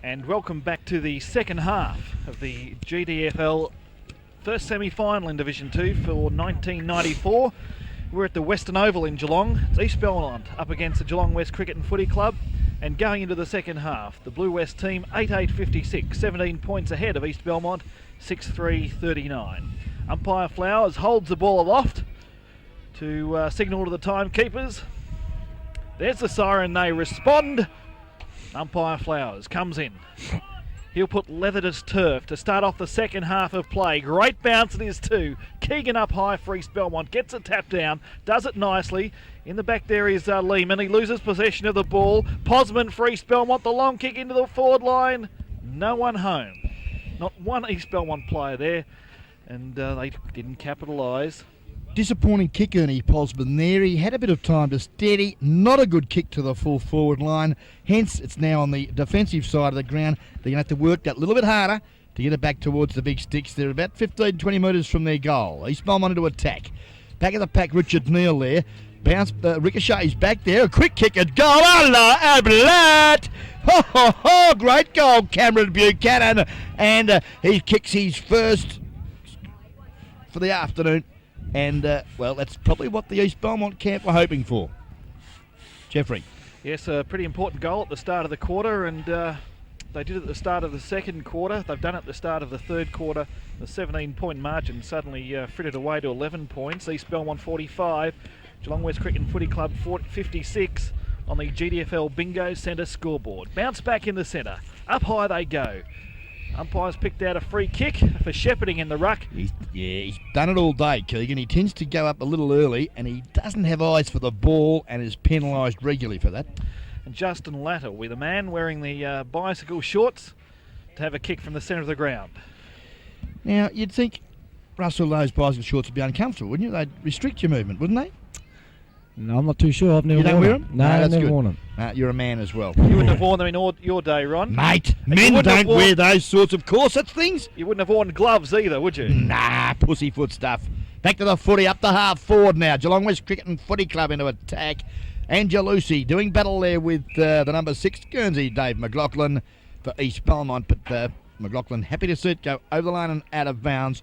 And welcome back to the second half of the GDFL first semi-final in Division 2 for 1994. We're at the Western Oval in Geelong. It's East Belmont up against the Geelong West Cricket and Footy Club. And going into the second half, the Blue West team 8-8-56, 17 points ahead of East Belmont, 6-3-39. Umpire Flowers holds the ball aloft to signal to the timekeepers. There's the siren, they respond. Umpire Flowers comes in. He'll put leather to turf to start off the second half of play. Great bounce it is too. Keegan up high for East Belmont. Gets a tap down. Does it nicely. In the back there is Lehman. He loses possession of the ball. Posman for East Belmont. The long kick into the forward line. No one home. Not one East Belmont player there. And they didn't capitalise. Disappointing kick, Ernie Posman there. He had a bit of time to steady. Not a good kick to the full forward line. Hence, it's now on the defensive side of the ground. They're going to have to work that little bit harder to get it back towards the big sticks. They're about 15-20 metres from their goal. East Belmont into attack. Back of the pack, Richard Neal there. Bounce, ricochets back there. A quick kick at goal. Allah Ablat! Ho, ho, ho! Great goal, Cameron Buchanan. And he kicks his first for the afternoon. And, well, that's probably what the East Belmont camp were hoping for. Jeffrey. Yes, a pretty important goal at the start of the quarter, and they did it at the start of the second quarter. They've done it at the start of the third quarter. The 17-point margin suddenly frittered away to 11 points. East Belmont 45, Geelong West Cricket and Footy Club 56 on the GDFL Bingo Centre scoreboard. Bounce back in the centre. Up high they go. Umpires picked out a free kick for shepherding in the ruck. He's done it all day, Keegan. He tends to go up a little early, and he doesn't have eyes for the ball and is penalised regularly for that. And Justin Latter with a man wearing the bicycle shorts to have a kick from the centre of the ground. Now, you'd think, Russell, those bicycle shorts would be uncomfortable, wouldn't you? They'd restrict your movement, wouldn't they? No, I'm not too sure. I've never worn them. No, I've never worn them. You're a man as well. You wouldn't have worn them in your day, Ron. Mate, men don't wear those sorts of corset things. You wouldn't have worn gloves either, would you? Nah, pussyfoot stuff. Back to the footy, up the half forward now. Geelong West Cricket and Footy Club into attack. Angelucci doing battle there with the number 6, Guernsey, Dave McLaughlin for East Belmont. But McLaughlin happy to see it go over the line and out of bounds.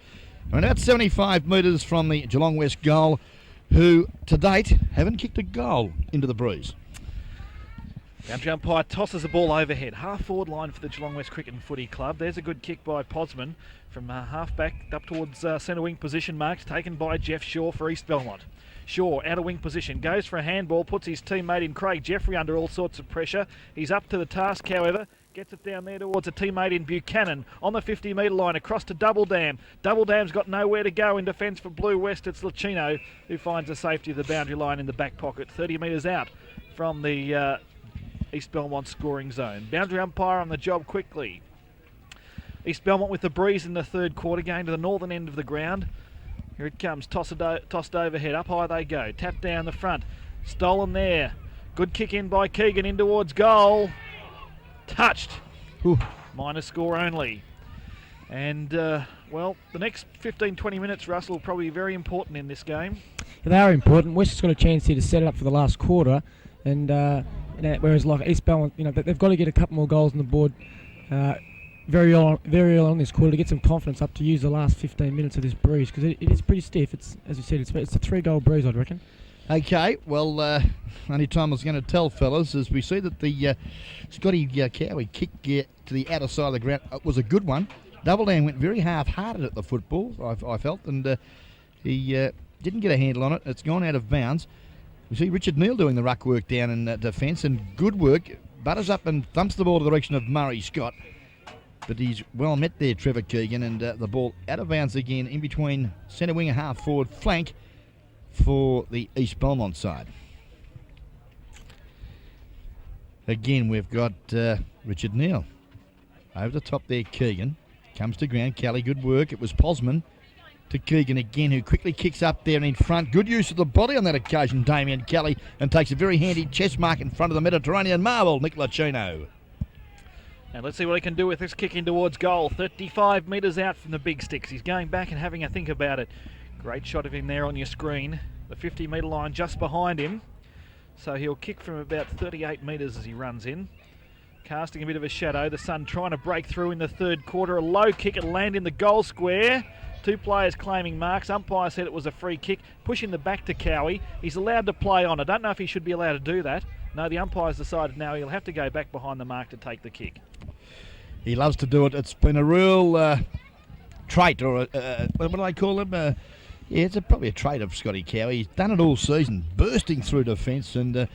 We're about 75 metres from the Geelong West goal, who to date haven't kicked a goal into the breeze. Boundary umpire tosses the ball overhead. Half forward line for the Geelong West Cricket and Footy Club. There's a good kick by Posman from half back up towards centre wing position marks, taken by Jeff Shaw for East Belmont. Shaw out of wing position, goes for a handball, puts his teammate in Craig Jeffrey under all sorts of pressure. He's up to the task, however. Gets it down there towards a teammate in Buchanan on the 50-metre line across to Double Dam. Double Dam's got nowhere to go in defence for Blue West. It's Lucchino who finds the safety of the boundary line in the back pocket, 30 metres out from the East Belmont scoring zone. Boundary umpire on the job quickly. East Belmont with the breeze in the third quarter, going to the northern end of the ground. Here it comes, tossed overhead, up high they go. Tap down the front, stolen there. Good kick in by Keegan in towards goal. Touched. Ooh. Minor score only. And, well, the next 15-20 minutes, Russell, will probably be very important in this game. Yeah, they are important. West has got a chance here to set it up for the last quarter. And whereas like East Belmont, they've got to get a couple more goals on the board very early on this quarter to get some confidence up to use the last 15 minutes of this breeze, because it is pretty stiff. It's, as you said, it's a 3-goal breeze, I'd reckon. Okay, well, only time I was going to tell, fellas, is we see that the Scotty Cowie kick to the outer side of the ground was a good one. Double Dam went very half-hearted at the football, I felt, and he didn't get a handle on it. It's gone out of bounds. We see Richard Neal doing the ruck work down in defence, and good work. Butters up and thumps the ball to the direction of Murray Scott. But he's well met there, Trevor Keegan, and the ball out of bounds again in between centre wing and half forward flank for the East Belmont side. Again, we've got Richard Neal. Over the top there, Keegan. Comes to ground, Kelly, good work. It was Posman to Keegan again, who quickly kicks up there and in front. Good use of the body on that occasion, Damien Kelly, and takes a very handy chest mark in front of the Mediterranean marvel, Nick Lucchino. And let's see what he can do with this kick in towards goal. 35 metres out from the big sticks. He's going back and having a think about it. Great shot of him there on your screen. The 50-metre line just behind him. So he'll kick from about 38 metres as he runs in. casting a bit of a shadow. The Sun trying to break through in the third quarter. A low kick and land in the goal square. Two players claiming marks. Umpire said it was a free kick. Pushing the back to Cowie. He's allowed to play on. I don't know if he should be allowed to do that. No, the umpire's decided now he'll have to go back behind the mark to take the kick. He loves to do it. It's been a real trait, or what do they call him? Yeah, it's probably a trait of Scotty Cowie. He's done it all season, bursting through defence, and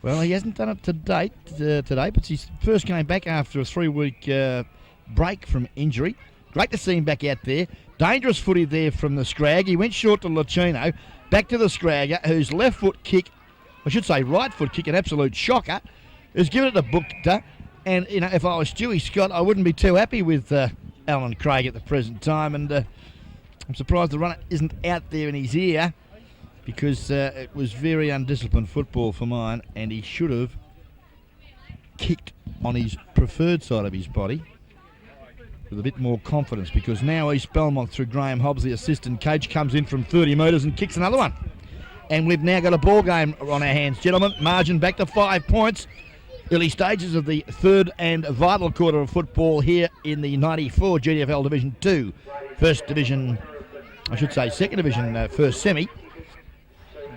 well, he hasn't done it to date today, but he first came back after a 3-week break from injury. Great to see him back out there. Dangerous footy there from the Scrag. He went short to Lucchino, back to the Scragger, whose left foot kick, I should say right foot kick, an absolute shocker, has given it a bookter. And, you know, if I was Stewie Scott, I wouldn't be too happy with Alan Craig at the present time. And I'm surprised the runner isn't out there in his ear, because it was very undisciplined football for mine, and he should have kicked on his preferred side of his body with a bit more confidence, because now East Belmont, through Graham Hobbs, the assistant coach, comes in from 30 metres and kicks another one. And we've now got a ball game on our hands, gentlemen. Margin back to 5 points. Early stages of the third and vital quarter of football here in the 94 GDFL Division 2. First division, I should say second division, first semi.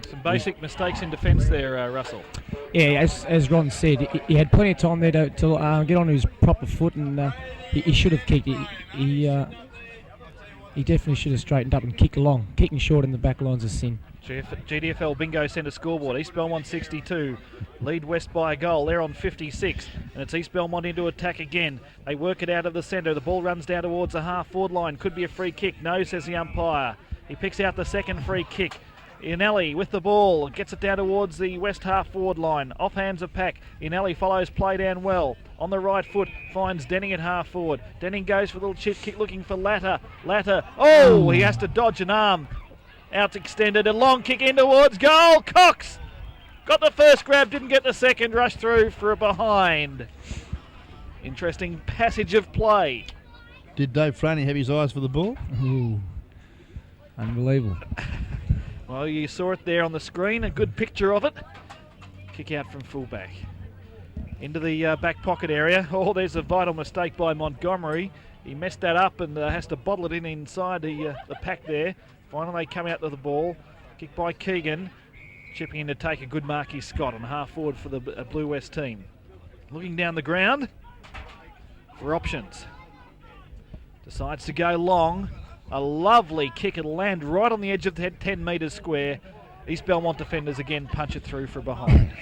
Some basic mistakes in defence there, Russell. Yeah, as Ron said, he had plenty of time there to get on his proper foot, and he should have kicked. He definitely should have straightened up and kicked along. Kicking short in the back line's a sin. GDFL Bingo Centre scoreboard. East Belmont 62, lead West by a goal. They're on 56, and it's East Belmont into attack again. They work it out of the centre. The ball runs down towards the half-forward line. Could be a free kick. No, says the umpire. He picks out the second free kick. Inelli with the ball, gets it down towards the west half-forward line. Off hands of Pack. Inelli follows play down well. On the right foot, finds Denning at half-forward. Denning goes for a little chip kick looking for Latter. Oh, he has to dodge an arm. Out extended, a long kick in towards goal. Cox got the first grab, didn't get the second, rush through for a behind. Interesting passage of play. Did Dave Franey have his eyes for the ball? Ooh, unbelievable. Well, you saw it there on the screen, a good picture of it. Kick out from fullback. Into the back pocket area. Oh, there's a vital mistake by Montgomery. He messed that up and has to bottle it in inside the pack there. Finally, they come out to the ball. Kick by Keegan. Chipping in to take a good mark is Scott on half forward for the Blue West team. Looking down the ground for options. Decides to go long. A lovely kick. It'll land right on the edge of the 10 metres square. East Belmont defenders again punch it through for behind.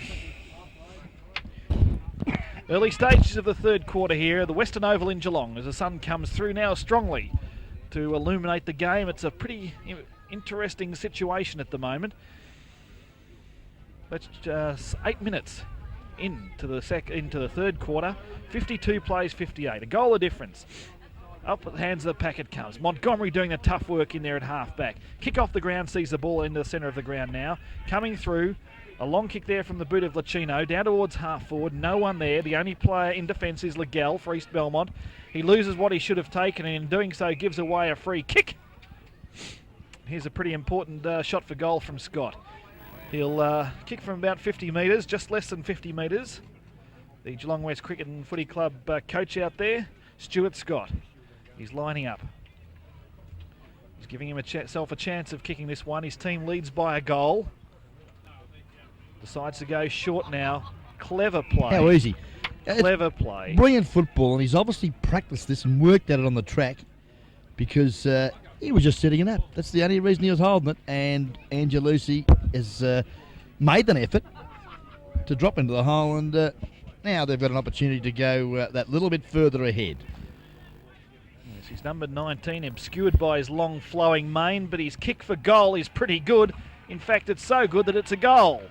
Early stages of the third quarter here at the Western Oval in Geelong as the sun comes through now strongly to illuminate the game. It's a pretty interesting situation at the moment. That's just 8 minutes into the third quarter. 52 plays 58. A goal of difference. Up at the hands of the pack it comes. Montgomery doing the tough work in there at half-back. Kick off the ground, sees the ball into the centre of the ground now. Coming through. A long kick there from the boot of Lucchino, down towards half-forward. No one there. The only player in defence is Legel for East Belmont. He loses what he should have taken, and in doing so gives away a free kick. Here's a pretty important shot for goal from Scott. He'll kick from about 50 metres, just less than 50 metres. The Geelong West Cricket and Footy Club coach out there, Stuart Scott. He's lining up. He's giving himself a chance of kicking this one. His team leads by a goal. Decides to go short now. Clever play. How easy. Clever play. Brilliant football, and he's obviously practiced this and worked at it on the track, because he was just setting it up. That's the only reason he was holding it, and Angelucci has made an effort to drop into the hole, and now they've got an opportunity to go that little bit further ahead. Yes, he's number 19, obscured by his long flowing mane, but his kick for goal is pretty good. In fact, it's so good that it's a goal.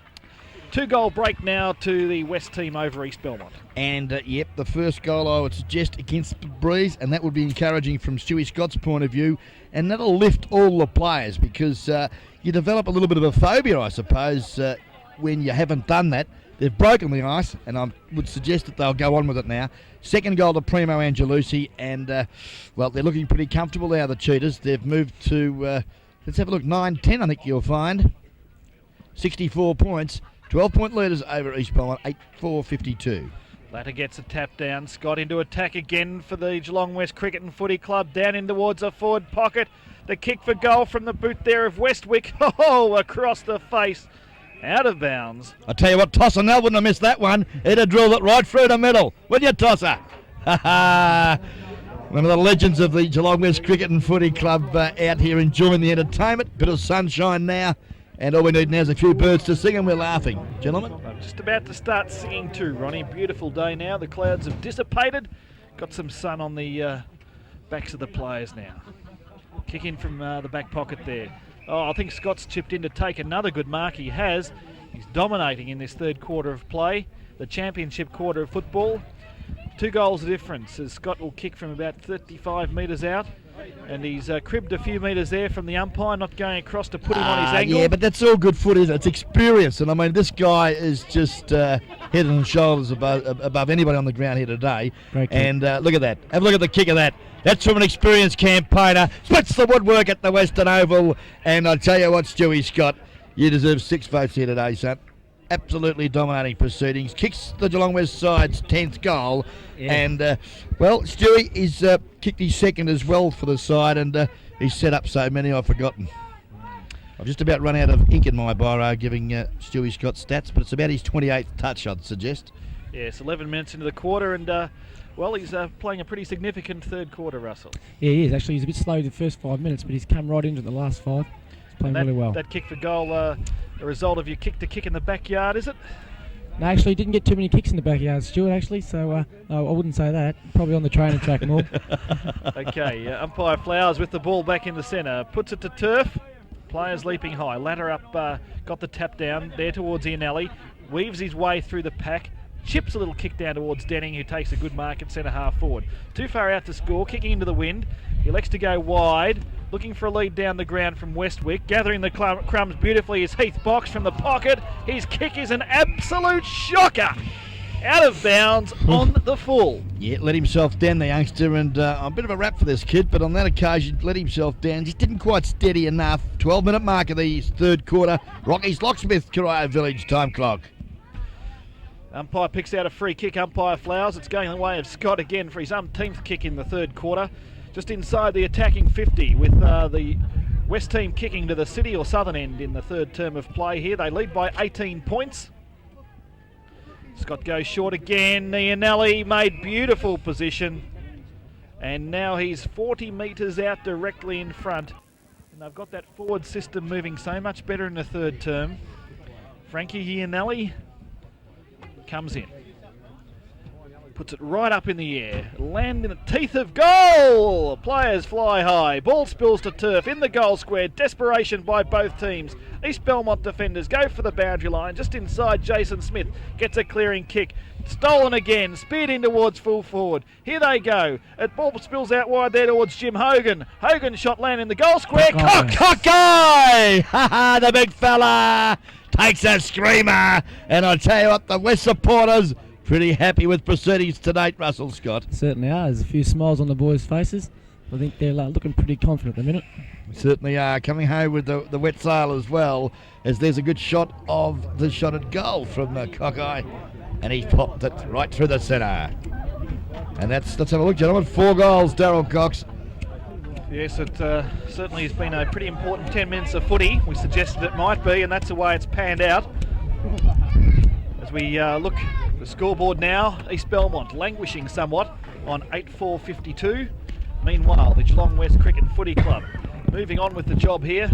2-goal break now to the West team over East Belmont. And, yep, the first goal I would suggest against the breeze, and that would be encouraging from Stewie Scott's point of view, and that'll lift all the players, because you develop a little bit of a phobia, I suppose, when you haven't done that. They've broken the ice, and I would suggest that they'll go on with it now. Second goal to Primo Angelucci, and, well, they're looking pretty comfortable now, the Cheetahs. They've moved to, let's have a look, 9-10, I think you'll find. 64 points. 12-point leaders over East Belmont, 8-4-52. Latter gets a tap down. Scott into attack again for the Geelong West Cricket and Footy Club. Down in towards a forward pocket. The kick for goal from the boot there of Westwick. Oh, across the face. Out of bounds. I tell you what, Tosser Nell wouldn't have missed that one. He'd have drilled it right through the middle. Would you, Tosser? Ha ha! One of the legends of the Geelong West Cricket and Footy Club out here enjoying the entertainment. Bit of sunshine now. And all we need now is a few birds to sing and we're laughing. Gentlemen? I'm just about to start singing too, Ronnie. Beautiful day now. The clouds have dissipated. Got some sun on the backs of the players now. Kick in from the back pocket there. Oh, I think Scott's chipped in to take another good mark. He has. He's dominating in this third quarter of play. The championship quarter of football. 2 goals of difference as Scott will kick from about 35 metres out. And he's cribbed a few metres there from the umpire, not going across to put him on his angle. Yeah, but that's all good foot, isn't it? It's experience. And I mean, this guy is just head and shoulders above anybody on the ground here today. And look at that. Have a look at the kick of that. That's from an experienced campaigner. Splits the woodwork at the Western Oval. And I tell you what, Stewie Scott, you deserve 6 votes here today, son. Absolutely dominating proceedings. Kicks the Geelong West side's 10th goal. Yeah. And, well, Stewie, he's kicked his second as well for the side, and he's set up so many I've forgotten. I've just about run out of ink in my biro giving Stewie Scott stats, but it's about his 28th touch, I'd suggest. Yes, 11 minutes into the quarter, and, well, he's playing a pretty significant third quarter, Russell. Yeah, he is. Actually, he's a bit slow the first 5 minutes, but he's come right into the last 5. He's playing really well. That kick for goal, a result of your kick to kick in the backyard, is it? No, actually, he didn't get too many kicks in the backyard, Stuart, actually, so I wouldn't say that. Probably on the training track more. Okay, umpire Flowers with the ball back in the centre. Puts it to turf. Players leaping high. Ladder up, got the tap down there towards Ianelli. Weaves his way through the pack. Chips a little kick down towards Denning, who takes a good mark at centre half forward. Too far out to score, kicking into the wind. He elects to go wide, looking for a lead down the ground from Westwick. Gathering the crumbs beautifully is Heath Box from the pocket. His kick is an absolute shocker. Out of bounds on the full. Yeah, let himself down, the youngster, and I'm a bit of a rap for this kid, but on that occasion, let himself down. Just didn't quite steady enough. 12-minute mark of the third quarter. Rocky's Locksmith, Corio Village time clock. Umpire picks out a free kick, umpire Flowers. It's going the way of Scott again for his umpteenth kick in the third quarter. Just inside the attacking 50 with the West team kicking to the city or southern end in the third term of play here. They lead by 18 points. Scott goes short again. Ianelli made beautiful position. And now he's 40 metres out directly in front. And they've got that forward system moving so much better in the third term. Frankie Ianelli comes in, puts it right up in the air, land in the teeth of goal. Players fly high, ball spills to turf in the goal square. Desperation by both teams. East Belmont defenders go for the boundary line just inside. Jason Smith gets a clearing kick, stolen again, speared in towards full forward. Here they go. It ball spills out wide there towards Jim Hogan. Hogan shot land in the goal square. Cockeye! Ha ha, the big fella takes a screamer, and I tell you what, the West supporters pretty happy with proceedings to date, Russell Scott. Certainly are. There's a few smiles on the boys' faces. I think they're looking pretty confident at the minute. Certainly are. Coming home with the wet sail as well, as there's a good shot of the shot at goal from Cockeye, and he's popped it right through the centre. And let's have a look, gentlemen. 4 goals, Darryl Cox. Yes, it certainly has been a pretty important 10 minutes of footy. We suggested it might be, and that's the way it's panned out. As we look at the scoreboard now, East Belmont languishing somewhat on 8-4-52. Meanwhile, the Geelong West Cricket and Footy Club moving on with the job here.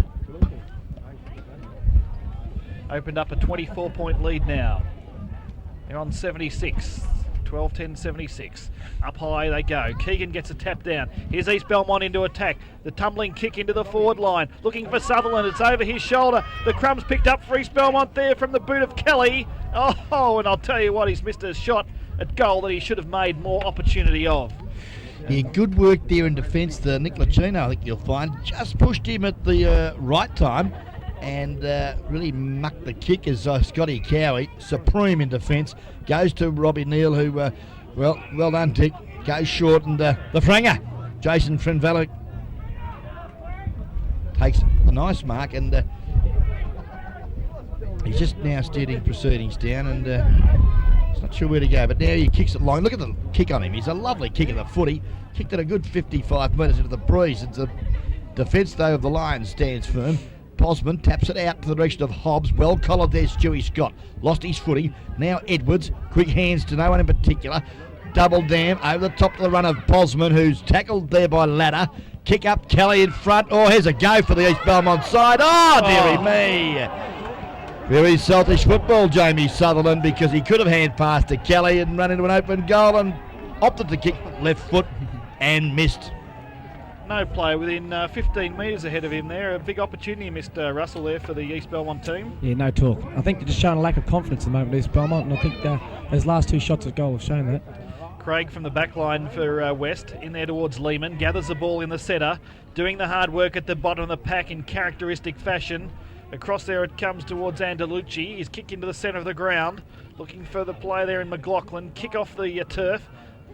Opened up a 24-point lead now. They're on 76. 12-10-76. Up high they go. Keegan gets a tap down. Here's East Belmont into attack. The tumbling kick into the forward line. Looking for Sutherland. It's over his shoulder. The crumbs picked up for East Belmont there from the boot of Kelly. Oh, and I'll tell you what, he's missed a shot at goal that he should have made more opportunity of. Yeah, good work there in defence. Nick Lacino, I think you'll find, just pushed him at the right time and really mucked the kick as Scotty Cowie, supreme in defence, goes to Robbie Neal, who, well done, Dick, goes short, and the franger, Jason Frenvella, takes a nice mark, and he's just now steadying proceedings down, and Not sure where to go, but now he kicks it long. Look at the kick on him. He's a lovely kick of the footy. Kicked it a good 55 metres into the breeze. It's a defence, though, of the Lions stands firm. Posman taps it out to the direction of Hobbs. Well collared there, Stewie Scott. Lost his footing. Now Edwards. Quick hands to no one in particular. Double dam over the top of the run of Posman, who's tackled there by Ladder. Kick up, Kelly in front. Oh, here's a go for the East Belmont side. Oh, dearie me. Very selfish football, Jamie Sutherland, because he could have hand passed to Kelly and run into an open goal and opted to kick left foot and missed. No play within 15 metres ahead of him there. A big opportunity missed Russell there for the East Belmont team. Yeah, no talk. I think they're just showing a lack of confidence at the moment, East Belmont, and I think those last 2 shots at goal have shown that. Craig from the back line for West, in there towards Lehman, gathers the ball in the centre, doing the hard work at the bottom of the pack in characteristic fashion. Across there it comes towards Andalucci. He's kicked into the centre of the ground, looking for the play there in McLaughlin. Kick off the turf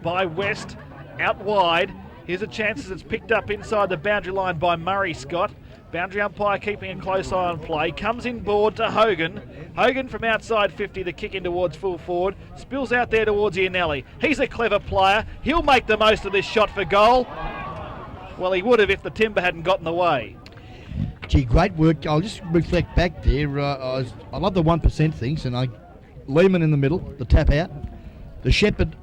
by West, out wide. Here's a chance as it's picked up inside the boundary line by Murray Scott. Boundary umpire keeping a close eye on play. Comes in board to Hogan. Hogan from outside 50, the kick in towards full forward. Spills out there towards Iannelli. He's a clever player. He'll make the most of this shot for goal. Well, he would have if the timber hadn't got in the way. Gee, great work. I'll just reflect back there. I love the 1% things, and Lehman in the middle, the tap out. The Shepherd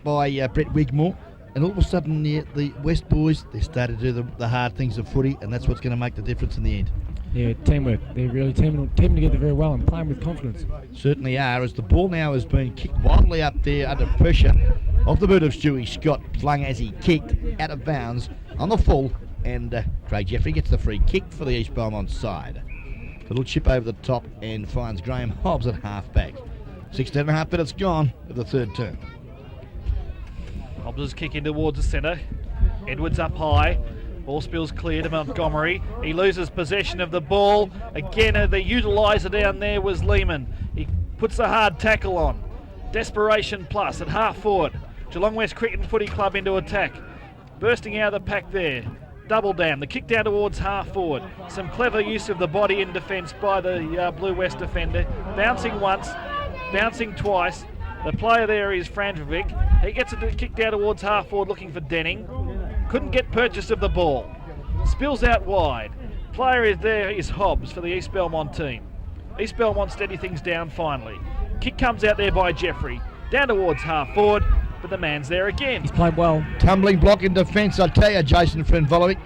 by Brett Wigmore. And all of a sudden, the West boys, they started to do the hard things of footy, and that's what's going to make the difference in the end. Yeah, teamwork. They're really teaming together very well and playing with confidence. Certainly are, as the ball now has been kicked wildly up there under pressure off the boot of Stewie Scott, flung as he kicked out of bounds on the full, and Craig Jeffrey gets the free kick for the East Belmont side. Little chip over the top and finds Graham Hobbs at half-back. 16.5 minutes gone of the third term. Hobbs' kick in towards the centre. Edwards up high. Ball spills clear to Montgomery. He loses possession of the ball. Again, the utiliser down there was Lehman. He puts the hard tackle on. Desperation plus at half forward. Geelong West Cricket and Footy Club into attack. Bursting out of the pack there. Double down. The kick down towards half forward. Some clever use of the body in defence by the Blue West defender. Bouncing once, bouncing twice. The player there is Franjovic. He gets it kicked out towards half forward looking for Denning. Couldn't get purchase of the ball. Spills out wide. Player is there is Hobbs for the East Belmont team. East Belmont steady things down finally. Kick comes out there by Jeffrey. Down towards half forward, but the man's there again. He's played well. Tumbling block in defence, I tell you, Jason Frenvolovic.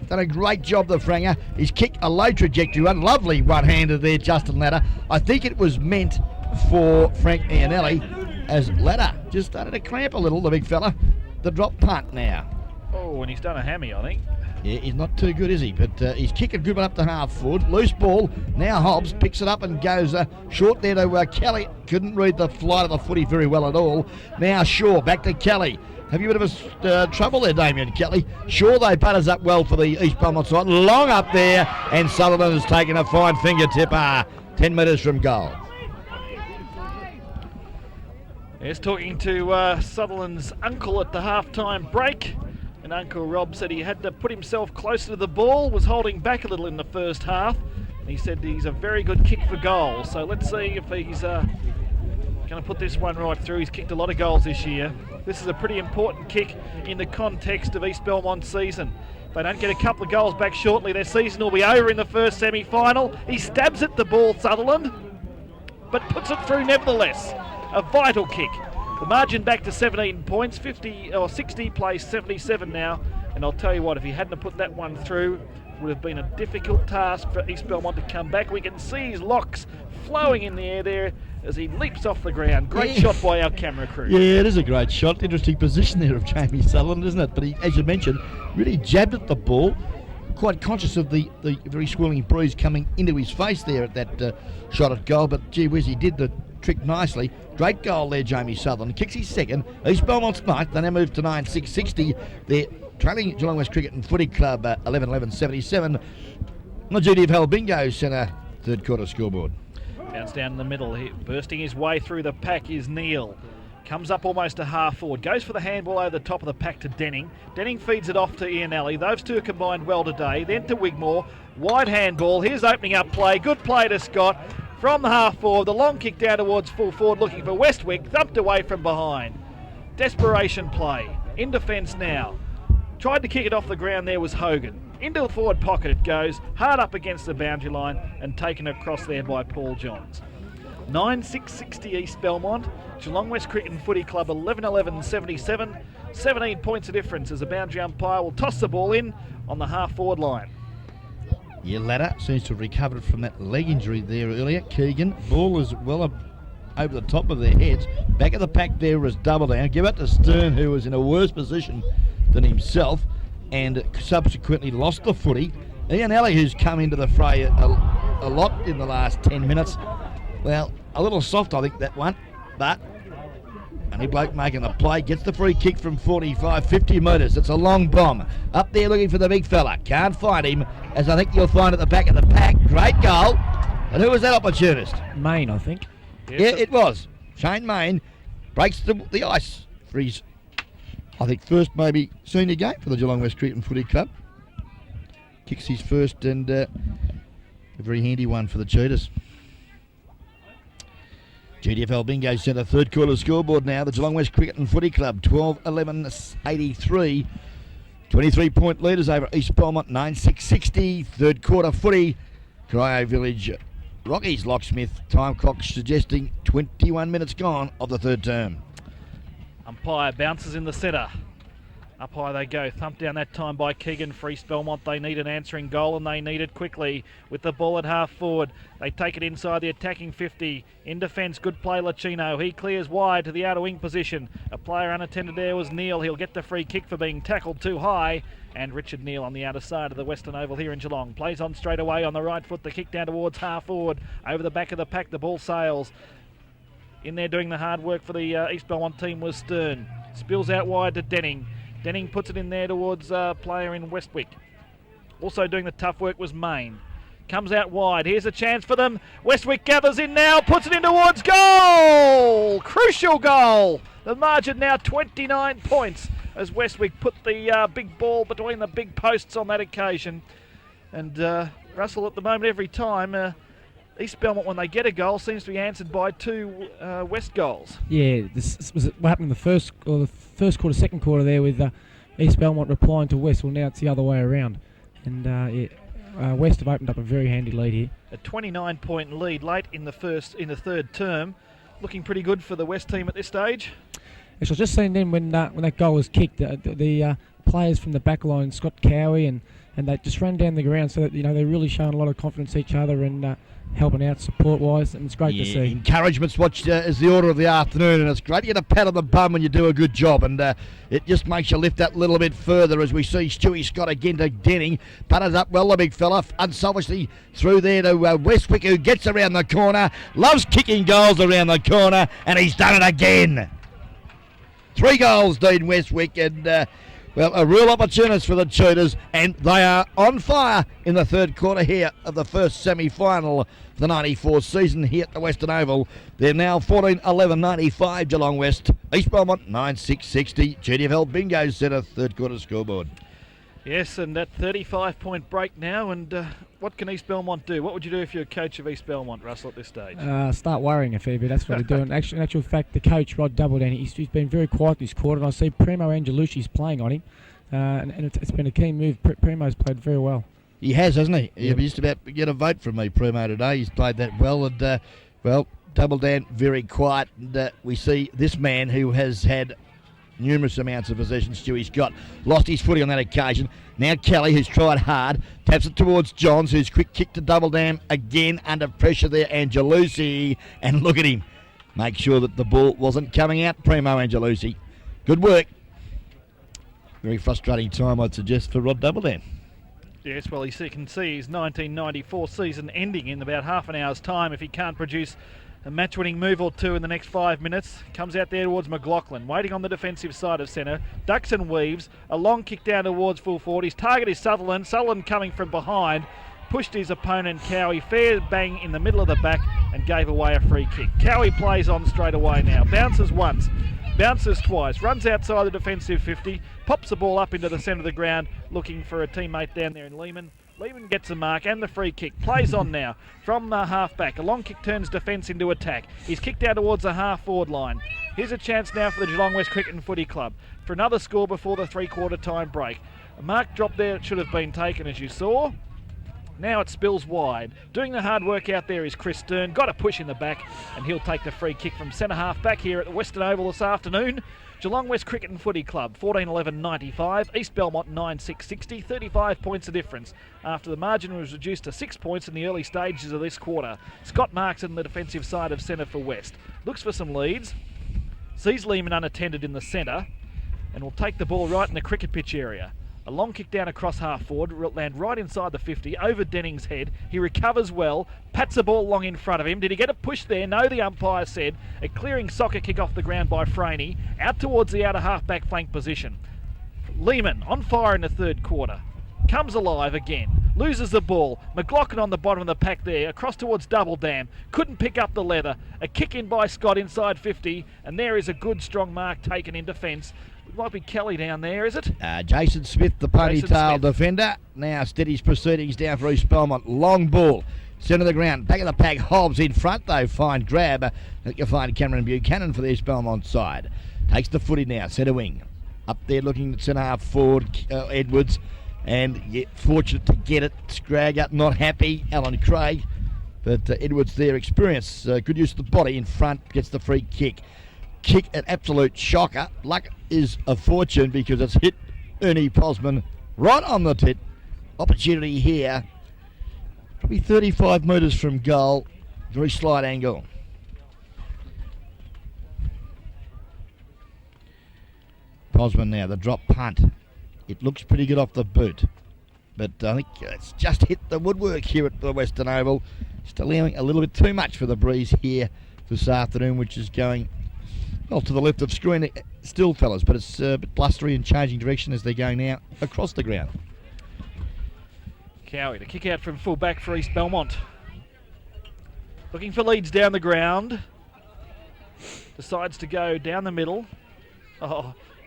Done a great job, the Franger. He's kicked a low trajectory one. Lovely one-hander there, Justin Ladder. I think it was meant for Frank Iannelli, as Ladder just started to cramp a little, the big fella. The drop punt now. Oh, and he's done a hammy, I think. Yeah, he's not too good, is he? But he's kicking a good one up to half forward. Loose ball. Now Hobbs picks it up and goes short there to Kelly. Couldn't read the flight of the footy very well at all. Now Shaw back to Kelly. Have you a bit of trouble there, Damien Kelly? Shaw, though, butters up well for the East Belmont side. Long up there, and Sutherland has taken a fine fingertip 10 metres from goal. Yes, talking to Sutherland's uncle at the half-time break. And Uncle Rob said he had to put himself closer to the ball, was holding back a little in the first half. And he said he's a very good kick for goal. So let's see if he's going to put this one right through. He's kicked a lot of goals this year. This is a pretty important kick in the context of East Belmont's season. If they don't get a couple of goals back shortly, their season will be over in the first semi-final. He stabs at the ball, Sutherland, but puts it through nevertheless. A vital kick. The margin back to 17 points, 60 plays 77 now. And I'll tell you what, if he hadn't put that one through, it would have been a difficult task for East Belmont to come back. We can see his locks flowing in the air there as he leaps off the ground. Great shot by our camera crew. Yeah, it is a great shot. Interesting position there of Jamie Sutherland, isn't it? But he, as you mentioned, really jabbed at the ball. Quite conscious of the very swirling breeze coming into his face there at that shot at goal. But gee whiz, he did the trick nicely. Great goal there, Jamie Sutherland. Kicks his second. East Belmont's ninth. They now move to 9-6-60. They're trailing Geelong West Cricket and Footy Club 11-11-77 on the GWCFL Bingo Centre third quarter scoreboard. Bounce down in the middle. Bursting his way through the pack is Neal. Comes up almost to half forward. Goes for the handball over the top of the pack to Denning. Denning feeds it off to Iannelli. Those two are combined well today. Then to Wigmore. Wide handball. Here's opening up play. Good play to Scott. From the half forward, the long kick down towards full forward looking for Westwick, thumped away from behind. Desperation play. In defence now. Tried to kick it off the ground, there was Hogan. Into the forward pocket it goes, hard up against the boundary line and taken across there by Paul Johns. 9-6-60 East Belmont. Geelong West Cricket and Footy Club 11-11-77. 17 points of difference as the boundary umpire will toss the ball in on the half forward line. Yeah, Ladder seems to have recovered from that leg injury there earlier. Keegan, ball is well up over the top of their heads. Back of the pack there was Double Down. Give it to Stern, who was in a worse position than himself and subsequently lost the footy. Ian Alley, who's come into the fray a lot in the last 10 minutes. Well, a little soft, I think, that one. But only bloke making the play gets the free kick from 45, 50 metres. It's a long bomb. Up there looking for the big fella. Can't find him, as I think you'll find at the back of the pack. Great goal. And who was that opportunist? Main, I think. Yes, Yeah, it was. Shane Main breaks the ice for his, I think, first maybe senior game for the Geelong West Cricket and Footy Club. Kicks his first and a very handy one for the Cheetahs. GDFL Bingo Centre, third quarter scoreboard now. The Geelong West Cricket and Footy Club, 12-11-83. 23-point leaders over East Belmont, 9-6-60. Third quarter footy, Cryo Village Rockies Locksmith. Time clock suggesting 21 minutes gone of the third term. Umpire bounces in the centre. Up high they go, thumped down that time by Keegan for East Belmont. They need an answering goal and they need it quickly with the ball at half forward. They take it inside the attacking 50. In defence, good play Lachino. He clears wide to the outer wing position. A player unattended there was Neal. He'll get the free kick for being tackled too high. And Richard Neal on the outer side of the Western Oval here in Geelong. Plays on straight away on the right foot. The kick down towards half forward. Over the back of the pack, the ball sails. In there doing the hard work for the East Belmont team was Stern. Spills out wide to Denning. Denning puts it in there towards a player in Westwick. Also doing the tough work was Main. Comes out wide. Here's a chance for them. Westwick gathers in now. Puts it in towards goal. Crucial goal. The margin now 29 points as Westwick put the big ball between the big posts on that occasion. And Russell, at the moment, every time East Belmont, when they get a goal, seems to be answered by two West goals. Yeah, this was what happened in the first quarter, second quarter there with East Belmont replying to West. Well, now it's the other way around, and West have opened up a very handy lead here. A 29-point lead late in the third term, looking pretty good for the West team at this stage. Actually, I was just seeing then when that goal was kicked, the players from the back line, Scott Cowie, and they just ran down the ground, so that they're really showing a lot of confidence each other and helping out support-wise, and it's great to see. Encouragement's what is the order of the afternoon, and it's great to get a pat on the bum when you do a good job, and it just makes you lift that little bit further as we see Stewie Scott again to Denning. Butters up well, the big fella, unselfishly through there to Westwick, who gets around the corner, loves kicking goals around the corner, and he's done it again. 3 goals, Dean Westwick, and a real opportunist for the Cheetahs, and they are on fire in the third quarter here of the first semi-final of the 94 season here at the Western Oval. They're now 14-11-95 Geelong West, East Belmont 9-6-60. GDFL Bingo Centre, third quarter scoreboard. Yes, and that 35-point break now, and what can East Belmont do? What would you do if you're a coach of East Belmont, Russell, at this stage? Start worrying a fair bit, that's what we're doing. In actual fact, the coach, Rod Doubledown, he's been very quiet this quarter, and I see Primo Angelucci's playing on him, and it's been a key move. Primo's played very well. He has, hasn't he? Yep. He just about to get a vote from me, Primo, today. He's played that well, and, Doubledown very quiet, and we see this man who has had numerous amounts of possession. Stewie Scott lost his footy on that occasion. Now Kelly, who's tried hard, taps it towards Johns, who's quick kick to Doubledown again under pressure there. Angelucci, and look at him, make sure that the ball wasn't coming out. Primo Angelucci, good work. Very frustrating time, I'd suggest, for Rod Doubledown. Yes, well, he can see his 1994 season ending in about half an hour's time if he can't produce a match-winning move or two in the next 5 minutes. Comes out there towards McLaughlin, waiting on the defensive side of centre. Ducks and weaves. A long kick down towards full forward. His target is Sutherland. Sutherland coming from behind. Pushed his opponent, Cowie, fair bang in the middle of the back and gave away a free kick. Cowie plays on straight away now. Bounces once. Bounces twice. Runs outside the defensive 50. Pops the ball up into the centre of the ground, looking for a teammate down there in Lehman. Lehman gets a mark and the free kick. Plays on now from half-back. A long kick turns defence into attack. He's kicked out towards the half-forward line. Here's a chance now for the Geelong West Cricket and Footy Club for another score before the three-quarter time break. A mark drop there, it should have been taken, as you saw. Now it spills wide. Doing the hard work out there is Chris Stern. Got a push in the back, and he'll take the free kick from centre half back here at the Western Oval this afternoon. Geelong West Cricket and Footy Club, 14-11-95. East Belmont, 9-6-60. 35 points of difference after the margin was reduced to 6 points in the early stages of this quarter. Scott Marks in the defensive side of centre for West. Looks for some leads. Sees Lehman unattended in the centre, and will take the ball right in the cricket pitch area. A long kick down across half forward, land right inside the 50, over Denning's head. He recovers well, pats the ball long in front of him. Did he get a push there? No, the umpire said. A clearing soccer kick off the ground by Franey, out towards the outer half-back flank position. Lehman on fire in the third quarter. Comes alive again, loses the ball. McLaughlin on the bottom of the pack there, across towards Double Dam. Couldn't pick up the leather. A kick in by Scott inside 50, and there is a good strong mark taken in defence. It might be Kelly down there, is it? Jason Smith, the ponytail defender, now steadies proceedings down for East Belmont. Long ball, centre of the ground, back of the pack. Hobbs in front though, fine grab. You'll find Cameron Buchanan for the East Belmont side. Takes the footy now, centre wing. Up there looking at centre half forward, Edwards. And yet fortunate to get it. Scragger not happy, Alan Craig. But Edwards there, experience, good use of the body in front, gets the free kick. Kick, an absolute shocker. Luck is a fortune because it's hit Ernie Posman right on the tit. Opportunity here. Probably 35 metres from goal. Very slight angle. Posman now, the drop punt. It looks pretty good off the boot. But I think it's just hit the woodwork here at the Western Oval. Just allowing a little bit too much for the breeze here this afternoon, which is going well to the left of screen still, fellas, but it's a bit blustery and changing direction as they're going now across the ground. Cowie to kick out from full back for East Belmont. Looking for leads down the ground. Decides to go down the middle.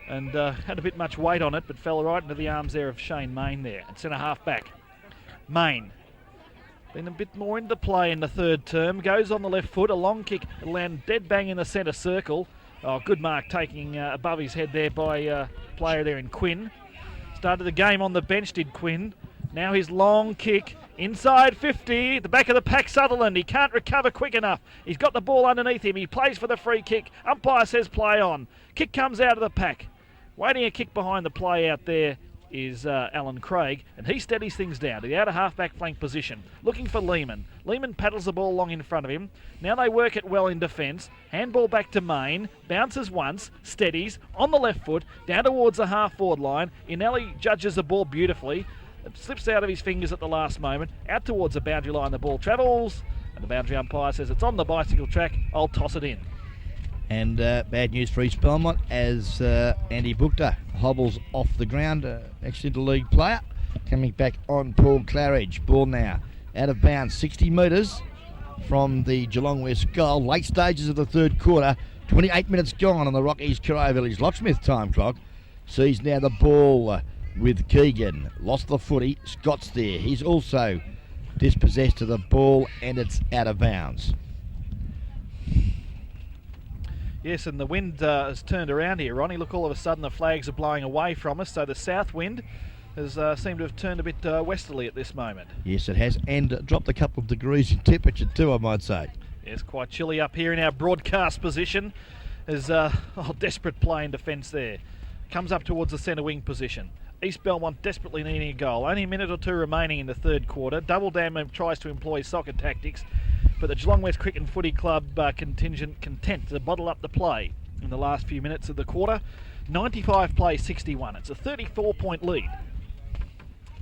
And had a bit much weight on it, but fell right into the arms there of Shane Main there at centre half back. Main been a bit more into play in the third term. Goes on the left foot, a long kick, land dead bang in the centre circle. Oh, good mark taking above his head there by player there in Quinn. Started the game on the bench, did Quinn. Now his long kick inside 50, at the back of the pack, Sutherland. He can't recover quick enough. He's got the ball underneath him. He plays for the free kick. Umpire says play on. Kick comes out of the pack. Waiting a kick behind the play out there is Alan Craig, and he steadies things down to the outer half-back flank position. Looking for Lehman. Lehman paddles the ball long in front of him. Now they work it well in defence. Handball back to Main. Bounces once, steadies, on the left foot, down towards the half-forward line. Inelli judges the ball beautifully. It slips out of his fingers at the last moment. Out towards the boundary line the ball travels, and the boundary umpire says it's on the bicycle track. I'll toss it in. And bad news for East Belmont as Andy Buchter hobbles off the ground. Ex-interleague player coming back on Paul Claridge. Ball now out of bounds, 60 metres from the Geelong West goal. Late stages of the third quarter. 28 minutes gone on the Rockies Corio Village Locksmith time clock. Sees now the ball with Keegan. Lost the footy. Scott's there. He's also dispossessed of the ball and it's out of bounds. Yes, and the wind has turned around here, Ronnie. Look, all of a sudden the flags are blowing away from us, so the south wind has seemed to have turned a bit westerly at this moment. Yes, it has, and dropped a couple of degrees in temperature too, I might say. Yes, quite chilly up here in our broadcast position. There's desperate play in defence there. Comes up towards the centre wing position. East Belmont desperately needing a goal. Only a minute or two remaining in the third quarter. Double Dam tries to employ soccer tactics, but the Geelong West Cricket and Footy Club content to bottle up the play in the last few minutes of the quarter. 95 plays 61. It's a 34-point lead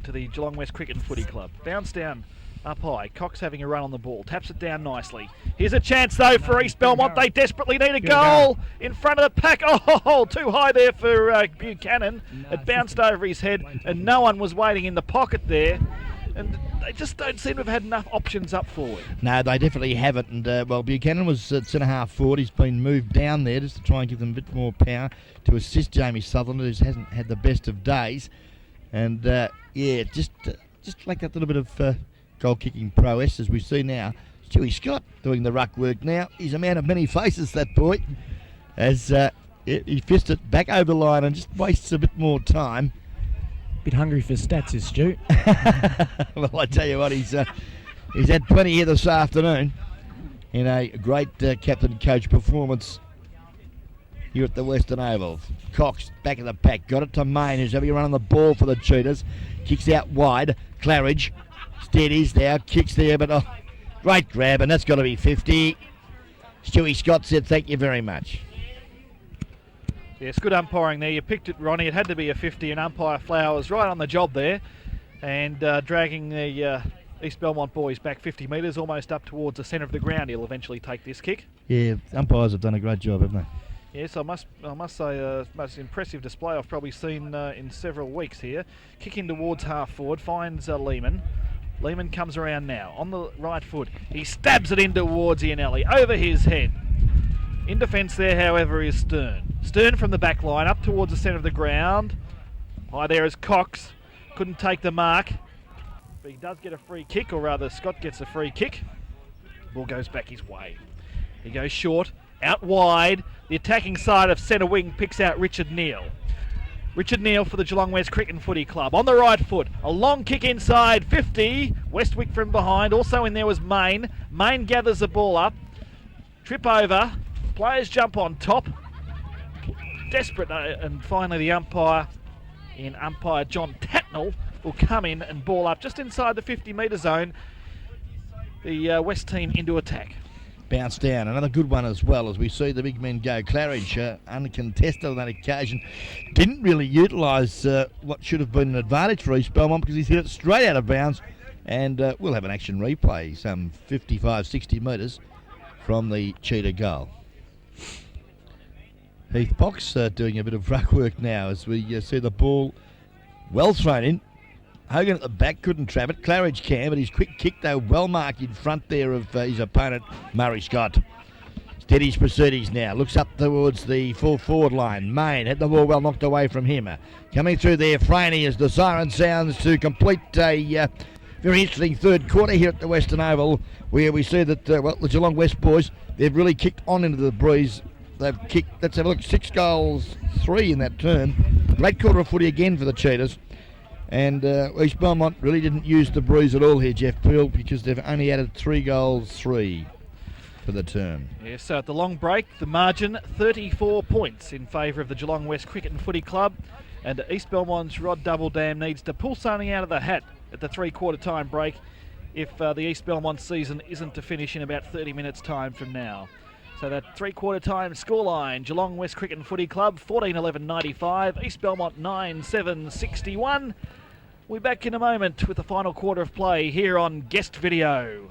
to the Geelong West Cricket and Footy Club. Bounce down up high. Cox having a run on the ball. Taps it down nicely. Here's a chance though for East Belmont. They desperately need a goal in front of the pack. Oh, too high there for Buchanan. It bounced over his head and no one was waiting in the pocket there. And they just don't seem to have had enough options up forward. No, they definitely haven't. And, Buchanan was at centre-half forward. He's been moved down there just to try and give them a bit more power to assist Jamie Sutherland, who hasn't had the best of days. And, just just like that little bit of goal-kicking prowess as we see now. Stewie Scott doing the ruck work now. He's a man of many faces, that boy, as he fists it back over the line and just wastes a bit more time. Bit hungry for stats, is Stu. Well, I tell you what, he's had plenty here this afternoon in a great captain coach performance here at the Western Oval. Cox back in the pack, got it to Main, who's having a run on the ball for the Cheetahs. Kicks out wide. Claridge steadies now, kicks there, but great grab, and that's got to be 50. Stewie Scott said thank you very much. Yes, good umpiring there. You picked it, Ronnie. It had to be a 50, and umpire Flowers right on the job there, and dragging the East Belmont boys back 50 metres, almost up towards the centre of the ground. He'll eventually take this kick. Yeah, umpires have done a great job, haven't they? Yes, I must say, most impressive display I've probably seen in several weeks here. Kicking towards half forward, finds Lehman. Lehman comes around now on the right foot. He stabs it in towards Iannelli, over his head. In defence there, however, is Stern. Stern from the back line, up towards the centre of the ground. High there is Cox. Couldn't take the mark. But he does get a free kick, or rather Scott gets a free kick. Ball goes back his way. He goes short, out wide. The attacking side of centre wing picks out Richard Neal. Richard Neal for the Geelong West Cricket and Footy Club. On the right foot, a long kick inside, 50. Westwick from behind. Also in there was Main. Main gathers the ball up. Trip over. Players jump on top. Desperate, and finally the umpire John Tatnell will come in and ball up just inside the 50-metre zone. The West team into attack. Bounce down, another good one as well as we see the big men go. Claridge, uncontested on that occasion, didn't really utilise what should have been an advantage for East Belmont because he's hit it straight out of bounds, and we'll have an action replay some 55-60 metres from the Cheetah goal. Heath Box doing a bit of ruck work now as we see the ball well thrown in. Hogan at the back couldn't trap it. Claridge can, but his quick kick though well marked in front there of his opponent, Murray Scott. Steadies proceedings now. Looks up towards the full forward line. Main had the ball well knocked away from him. Coming through there, Franey as the siren sounds to complete a very interesting third quarter here at the Western Oval, where we see that the Geelong West boys, they've really kicked on into the breeze. They've kicked, let's have a look, 6 goals, 3 in that term. Great quarter of footy again for the Cheetahs. And East Belmont really didn't use the breeze at all here, Jeff Peel, because they've only added 3 goals, 3 for the term. Yes, so at the long break, the margin 34 points in favour of the Geelong West Cricket and Footy Club. And East Belmont's Rod Doubledam needs to pull something out of the hat at the 3-quarter time break if the East Belmont season isn't to finish in about 30 minutes time from now. So that 3-quarter time scoreline, Geelong West Cricket and Footy Club 14-11-95, East Belmont 9-7-61. We'll be back in a moment with the final quarter of play here on Guest Video.